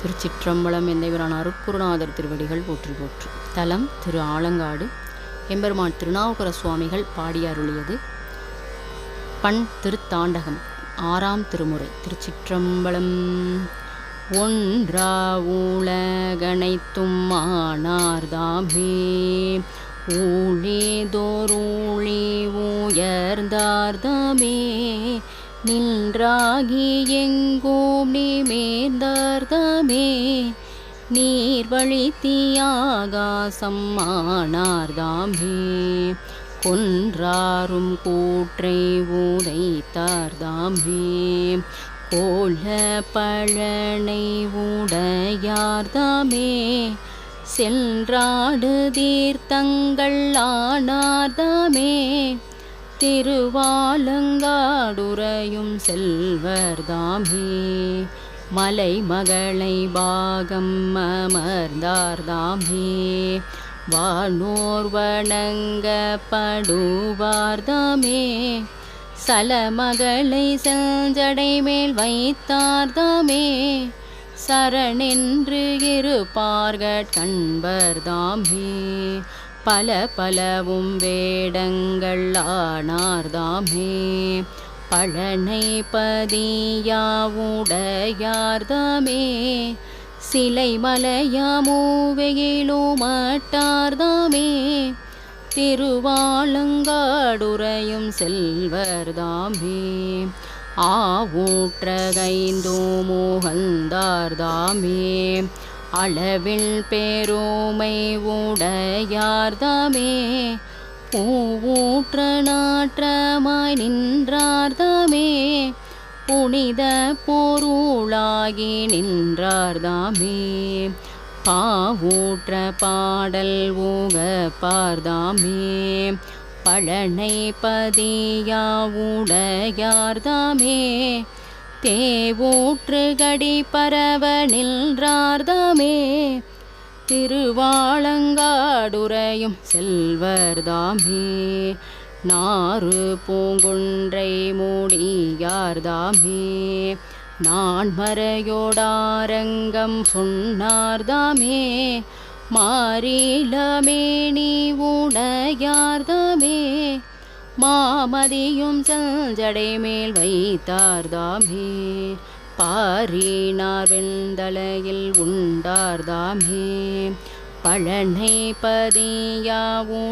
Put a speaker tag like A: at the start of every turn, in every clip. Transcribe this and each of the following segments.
A: திருச்சிற்றம்பலம் எந்தைவரான அருட்குருநாதர் திருவடிகள் போற்றி போற்று. தலம் திரு ஆலங்காடு. எம்பெருமான் திருநாவுக்கர சுவாமிகள் பாடி அருளியது. பண் திருத்தாண்டகம். 6ஆம் திருமுறை. திருச்சிற்றம்பலம். ஒன்றா உலகனைத்தும் ஆனார்தாமே ஊழிதோரூழி உயர்ந்தார்தாமே நின்றாகி எங்கோம் நிமேர்ந்தார்தாமே நீர்வழித்தியாகாசம் ஆனார்தாமே கொன்றாரும் கூற்றை உதைத்தார்தாமே கோல பழனை உடையார்தாமே சென்றாடு தீர்த்தங்கள் ஆனார்தாமே திருவாலங்காடுறையும் செல்வர்தாமே மலை மகளை பாகம் அமர்ந்தார்தாமே வானோர் வணங்கப்படுவார்தாமே சலமகளை செஞ்சடை மேல் வைத்தார்தாமே சரணென்று இருப்பார்கட் கண்பர்தாமே பல பலவும் வேடங்கள் ஆனார்தாமே பழனை பதியாவுடையார்தாமே சிலை மலையாமூவையிலோ மாட்டார்தாமே திருவாலங்காடுறையும் செல்வர்தாமே ஆவூற்றகைந்தோ மோகந்தார்தாமே அளவில் பெருமை உடையார்தாமே பூவூற்ற நாற்றமாய் நின்றார்தாமே புனித பொருளாகி நின்றார்தாமே பாவூற்ற பாடல் உகப்பார்தாமே பழனை பதியாவுடையார்தாமே தேவூற்று கடி பரவ நின்றார்தாமே திருவாலங்காடுறையும் செல்வர்தாமே நாறு பூங்குன்றை மூடியார்தாமே நான்மறையோடாரங்கம் சொன்னார்தாமே மாறிலமேனி உடையார்தாமே மாமதியும் செஞ்சடை மேல் வைத்தார்தாமே பாரினார் வெண்தலையில் உண்டார்தாமே பழனை பதியாவுடையார்தாமே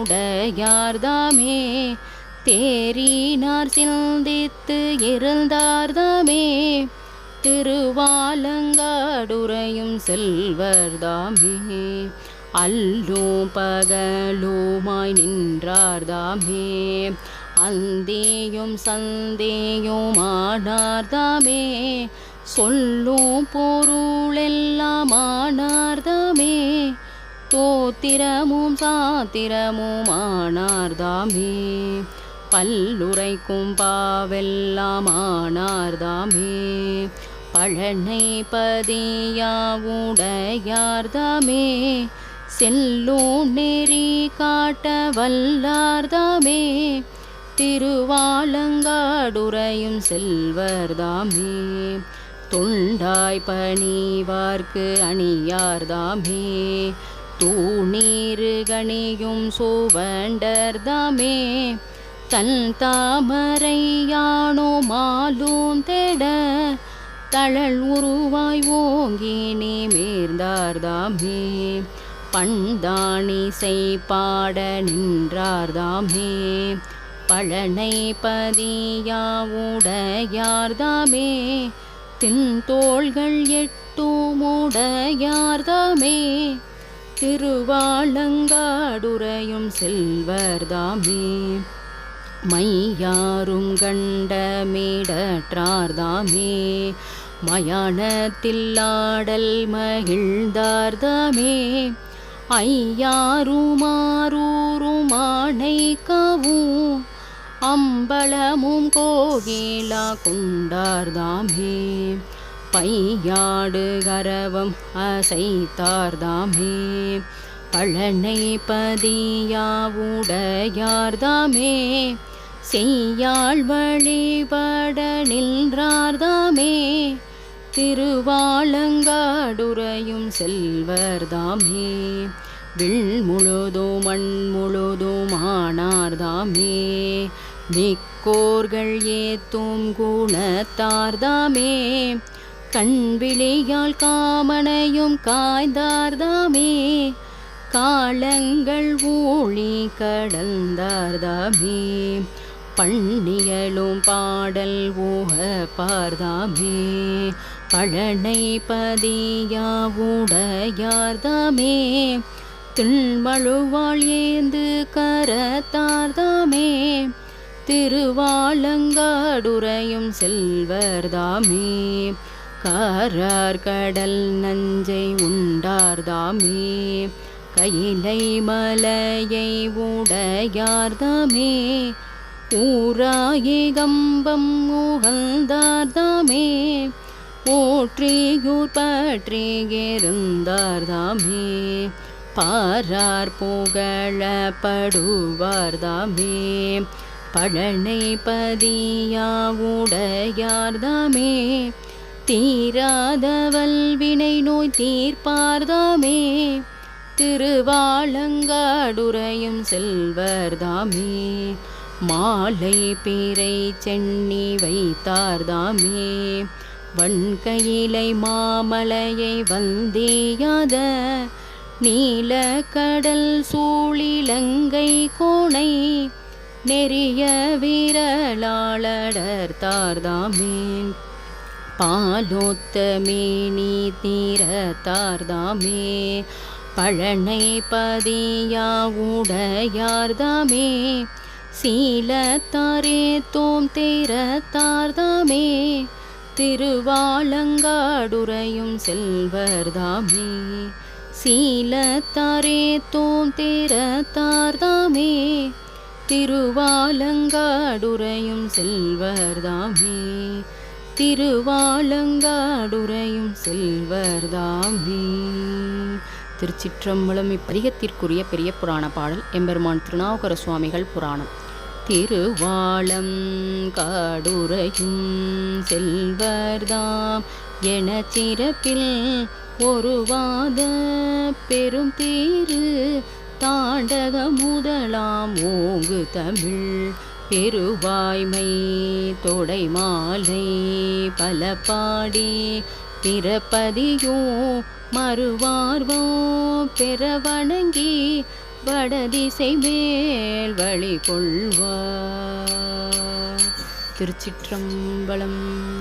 A: தேரினார் சிந்தித்து இருந்தார்தாமே திருவாலங்காடுறையும் செல்வர்தாமே அல்லும் பகலுமாய் நின்றார்தாமே அந்தியும் சந்தியும் ஆனார்தாமே சொல்லும் பொருளெல்லாம் ஆனார்தாமே தோத்திரமும் சாத்திரமும் ஆனார்தாமே பல்லுரைக்கும் பாவெல்லாம் ஆனார்தாமே பழனை பதியாவுடையார்தாமே செல்லும் நெறி காட்ட வல்லார்தாமே திருவாலங்காடுறையும் செல்வர்தாமே தொண்டாய் பணிவார்க்கு அணியார்தாமே தூணீரு கணியும் சுவண்டர்தாமே தன் தாமரை யானோ மாலும் தேட தழல் உருவாய் ஓங்கி நிமிர்ந்தார்தாமே பண்தாணி செய்பாட நின்றார்தாமே பழனை பதியாவுடையார்தாமே தின்தோள்கள் எட்டுமுடையார்தாமே திருவாலங்காடுறையும் செல்வர்தாமே மையாரும் கண்டமிடற்றார்தாமே மயானத்தில் ஆடல் மகிழ்ந்தார்தாமே ஐயாருமாரூரும் ஆணைக்கவும் அம்பலமும் கோகிலா கொண்டார்தாமே பையாடு கரவம் அசைத்தார்தாமே பழனை பதியாவுடையார்தாமே செய்யாள் வழிபட நின்றார்தாமே திருவாலங்காடுறையும் செல்வர்தாமே. வில் முழுதும் மண் முழுதும் ஆனார்தாமே. மிக்கோர்கள் ஏத்தும் குணத்தார்தாமே. கண்விழியால் காமனையும் காய்ந்தார்தாமே. காலங்கள் ஊழி கடந்தார்தாமே. பண்ணியலும் பாடல் ஊகப்பார்தாமே. பழனை பதியாவுடையார்தாமே. திண்மழுவாள் ஏந்து கரத்தார்தாமே. திருவாலங்காடுறையும் செல்வர்தாமே. காரார் கடல் நஞ்சை உண்டார்தாமே. கையிலை மலையை உடையார்தாமே. ஊராயே கம்பம் உகழ்ந்தார்தாமே. போற்றியூர் பற்றி இருந்தார்தாமே. பாரார் புகழப்படுவார்தாமே. பழனை பதியாவுடையார்தாமே. தீராத வல்வினை நோய் தீர்ப்பார்தாமே. திருவாலங்காடுறையும் செல்வர்தாமே. மாலை பிறை சென்னி வைத்தார்தாமே. வன்கையிலை மாமலையை வந்தேயாத நீல கடல் சூழிலங்கை கோணை நெறிய வீரலாளடர்த்தார்தாமே. பாலோத்த மேனி தீரத்தார்தாமே. பழனை பதியாவுடையார்தாமே. சீலத்தாரே தோம் தேரத்தார்தாமே. திருவாலங்காடுறையும் செல்வர்தாமே. சீலத்தாரே தோம் தேரத்தார்தாமே. திருவாலங்காடுறையும் செல்வர்தாமே. திருவாலங்காடுறையும் செல்வர்தாமே. திருச்சிற்றம்பலம். இப்பதிகத்திற்குரிய பெரிய புராண பாடல் எம்பெருமான் திருநாவுக்கர சுவாமிகள் புராணம். திருவாலங்காடுறையும் செல்வர்தாம் என சிறப்பில் ஒருவாத பெரும் தீரு தாண்டக முதலாம் ஓங்கு தமிழ் பெருவாய்மை தொடை மாலை பல பாடி பிறப்பதியோ மறுவார்வோ பெற வணங்கி வடதிசை மேல் வழி கொள்வார். திருச்சிற்றம்பலம்.